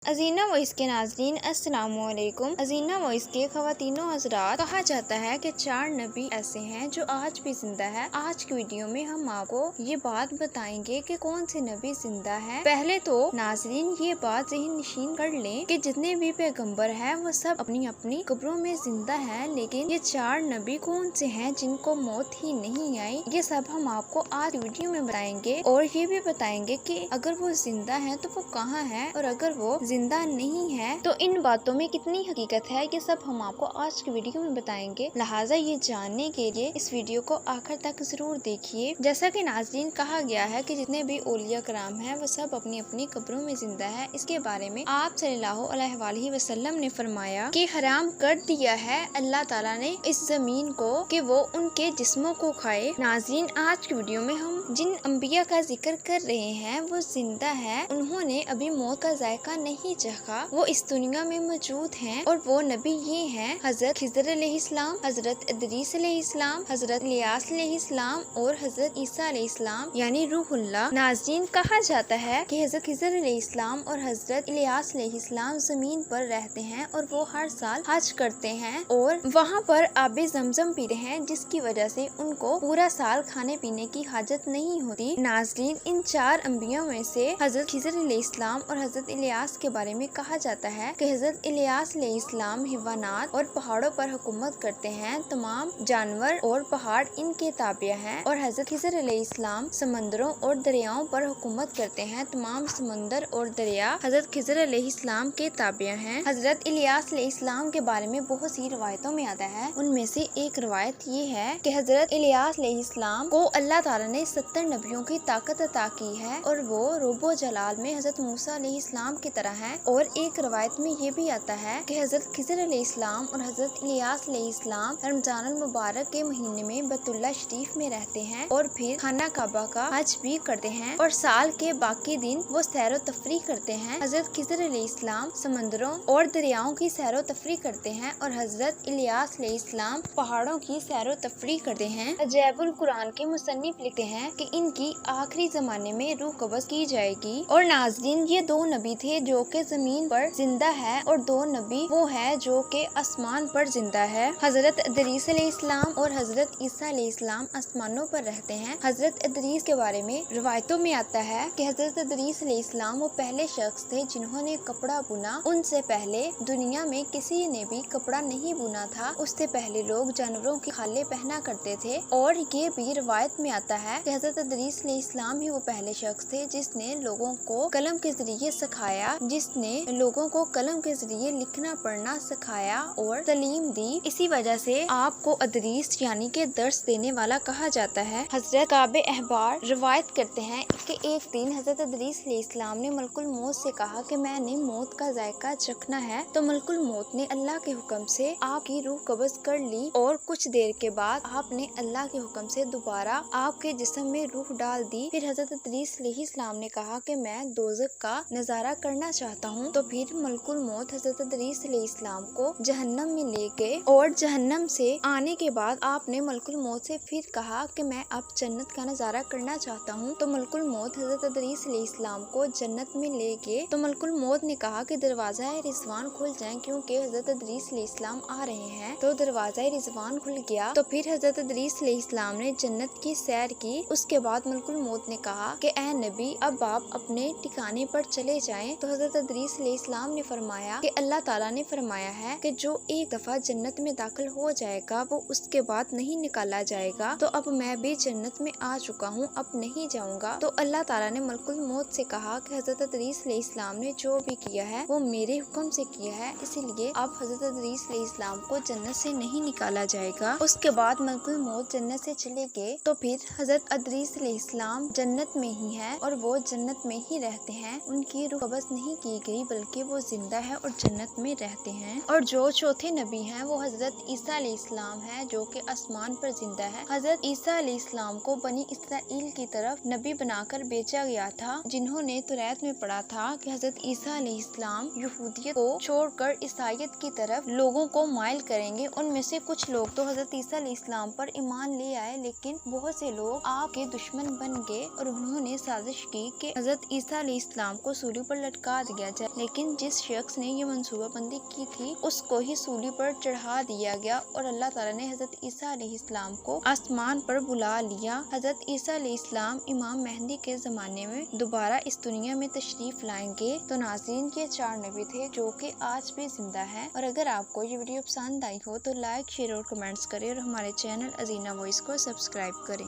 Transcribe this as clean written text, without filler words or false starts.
Ajina voice के नाज़रीन अस्सलाम वालेकुम। अजीना वॉइस के ख़वातीनो हज़रात, कहा जाता है कि 4 नबी ऐसे हैं जो आज भी जिंदा है। आज की वीडियो में हम आपको ये बात बताएंगे कि कौन से नबी जिंदा है। पहले तो नाज़रीन ये बात ज़हन नशीन कर लें कि जितने भी पैगंबर हैं वो सब अपनी अपनी कब्रों में जिंदा हैं, लेकिन ये 4 नबी कौन से हैं जिनको मौत ही नहीं आई, ये सब हम आपको आज वीडियो में बताएंगे। और ये भी बताएंगे कि अगर वो जिंदा है तो वो कहाँ है, और अगर वो जिंदा नहीं है तो इन बातों में कितनी हकीकत है, ये सब हम आपको आज की वीडियो में बताएंगे। लिहाजा ये जानने के लिए इस वीडियो को आखिर तक जरूर देखिए। जैसा कि नाज़रीन कहा गया है कि जितने भी औलिया कराम हैं वो सब अपनी अपनी कब्रों में जिंदा है। इसके बारे में आप सल्लल्लाहु अलैहि वसल्लम ने फरमाया कि हराम कर दिया है अल्लाह ताला ने इस जमीन को कि वो उनके जिस्मों को खाए। नाज़रीन आज की वीडियो में हम जिन अंबिया का जिक्र कर रहे हैं वो जिंदा है, उन्होंने अभी मौत का जायका नहीं चखा, वो इस दुनिया में मौजूद हैं। और वो नबी ये हैं हजरत खिज़र अलैहिस्सलाम, हजरत इदरीस अलैहिस्सलाम, हजरत इलियास अलैहिस्सलाम और हजरत ईसा अलैहिस्सलाम यानी रूहुल्लाह। नाज़रीन कहा जाता है कि हजरत खिज़र अलैहिस्सलाम और हजरत इलियास अलैहिस्सलाम जमीन पर रहते हैं और वो हर साल हज करते हैं और वहाँ पर आबे ज़मज़म पीते हैं, जिसकी वजह से उनको पूरा साल खाने पीने की हाजत नहीं होती। नाज़रीन इन 4 अंबिया में से हजरत खिज़र अलैहिस्सलाम और हजरत इलियास के बारे में कहा जाता है कि हजरत इलियास अलैहिस्सलाम हिवानात और पहाड़ों पर हुकूमत करते हैं, तमाम जानवर और पहाड़ इनके ताबिया हैं। और हजरत खिज़र अलैहिस्सलाम समंदरों और दरियाओं पर हुकूमत करते हैं, तमाम समंदर और दरिया हजरत खिज़र अलैहिस्सलाम के ताबिया हैं। हजरत इलियास अलैहिस्सलाम के बारे में बहुत सी रवायतों में आता है, उनमें से एक रवायत ये है कि हजरत इलियास अलैहिस्सलाम को अल्लाह ताला ने 70 नबियों की ताकत अता की है और वो रूबो जलाल में हजरत मूसा अलैहिस्सलाम की तरह है। और एक रवायत में ये भी आता है कि हजरत खिज़र अलैहिस्सलाम और हजरत इलियास अलैहिस्सलाम रमजान मुबारक के महीने में बैतुल्लाह शरीफ में रहते हैं और फिर खाना काबा का हज भी करते हैं और साल के बाकी दिन वो सैरो तफरी करते हैं। हजरत खिज़र अलैहिस्सलाम समंदरों और दरियाओं की सैरो तफरी करते हैं और हजरत इलियास अलैहिस्सलाम पहाड़ों की सैरो तफरी करते हैं। अजैबुल कुरान के मुसन्निफ लिखते हैं कि इनकी आखिरी जमाने में रूह कब्ज़ की जाएगी। और नाज़रीन ये 2 नबी थे जो के जमीन पर जिंदा है और 2 नबी वो है जो के आसमान पर जिंदा है। हजरत इदरीस अलैहिस्सलाम और हजरत ईसा अलैहिस्सलाम आसमानों पर रहते हैं। हजरत इदरीस के बारे में रिवायतों में आता है कि हजरत इदरीस अलैहिस्सलाम वो पहले शख्स थे जिन्होंने कपड़ा बुना। उनसे पहले दुनिया में किसी ने भी कपड़ा नहीं बुना था, उससे पहले लोग जानवरों की खालें पहना करते थे। और ये भी रिवायत में आता है कि हजरत इदरीस अलैहिस्सलाम ही वो पहले शख्स थे जिसने लोगों को कलम के जरिए सिखाया, जिसने लोगों को कलम के जरिए लिखना पढ़ना सिखाया और तालीम दी। इसी वजह से आपको अदरीस यानी के दर्स देने वाला कहा जाता है। हजरत काबे अहबार रिवायत करते हैं कि एक दिन हजरत इदरीस अलैहिस्सलाम ने मलकुल मौत से कहा कि मैंने मौत का जायका चखना है, तो मलकुल मौत ने अल्लाह के हुक्म से आपकी रूह कब्ज़ कर ली और कुछ देर के बाद आपने अल्लाह के हुक्म से दोबारा आपके जिस्म में रूह डाल दी। फिर हजरत इदरीस अलैहिस्सलाम ने कहा कि मैं दोज़ख का नजारा करना चाहता हूँ, तो फिर मलकुल मौत हजरत इदरीस अलैहिस्सलाम को जहन्नम में ले गए और जहन्नम से आने के बाद आपने मलकुल मौत से फिर कहा कि मैं अब जन्नत का नजारा करना चाहता हूँ, तो मलकुल मौत हजरत इदरीस अलैहिस्सलाम को जन्नत में ले गए। तो मलकुल मौत ने कहा कि दरवाजा रिजवान खुल जाए क्योंकि हजरत इदरीस अलैहिस्सलाम आ रहे हैं। तो दरवाजा रिजवान खुल गया। तो फिर हजरत इदरीस अलैहिस्सलाम ने जन्नत की सैर की। उसके बाद मलकुल मौत ने कहा कि ए नबी अब आप अपने ठिकाने पर चले जाएं। तो हजरत इदरीस अलैहिस्सलाम ने फरमाया कि अल्लाह ताला ने फरमाया है कि जो एक दफा जन्नत में दाखिल हो जाएगा वो उसके बाद नहीं निकाला जाएगा। तो अब मैं भी जन्नत में आ चुका हूँ, अब नहीं जाऊंगा। तो अल्लाह ताला ने मलकुल मौत से कहा कि हजरत इदरीस अलैहिस्सलाम ने जो भी किया है वो मेरे हुक्म से किया है, इसीलिए अब हजरत इदरीस अलैहिस्सलाम को जन्नत से नहीं निकाला जाएगा। उसके बाद मलकुल मौत जन्नत से चले गए। तो फिर हजरत इदरीस अलैहिस्सलाम जन्नत में ही है और वो जन्नत में ही रहते हैं, उनकी रूह कब्ज़ नहीं की गई बल्कि वो जिंदा है और जन्नत में रहते हैं। और जो चौथे नबी हैं वो हजरत ईसा अलैहिस्सलाम है जो कि आसमान पर जिंदा है। हजरत ईसा अलैहिस्सलाम को बनी इसराइल की तरफ नबी बनाकर भेजा गया था, जिन्होंने तौरात में पढ़ा था कि हजरत ईसा अलैहिस्सलाम यहूदियत को छोड़कर ईसाईयत की तरफ लोगों को माइल करेंगे। उनमें से कुछ लोग तो हजरत ईसा अलैहिस्सलाम पर ईमान ले आए, लेकिन बहुत से लोग आपके दुश्मन बन गए और उन्होंने साजिश की कि हजरत ईसा अलैहिस्सलाम को सूली पर लटका لیا جائے، لیکن جس شخص نے یہ منصوبہ بندی کی تھی اس کو ہی سولی پر چڑھا دیا گیا اور اللہ تعالیٰ نے حضرت عیسیٰ علیہ السلام کو آسمان پر بلا لیا۔ حضرت عیسیٰ علیہ السلام امام مہدی کے زمانے میں دوبارہ اس دنیا میں تشریف لائیں گے۔ تو ناظرین، یہ 4 نبی تھے جو کہ آج بھی زندہ ہے، اور اگر آپ کو یہ ویڈیو پسند آئی ہو تو لائک، شیئر اور کمنٹس کریں، اور ہمارے چینل ازینہ وائس کو سبسکرائب کریں۔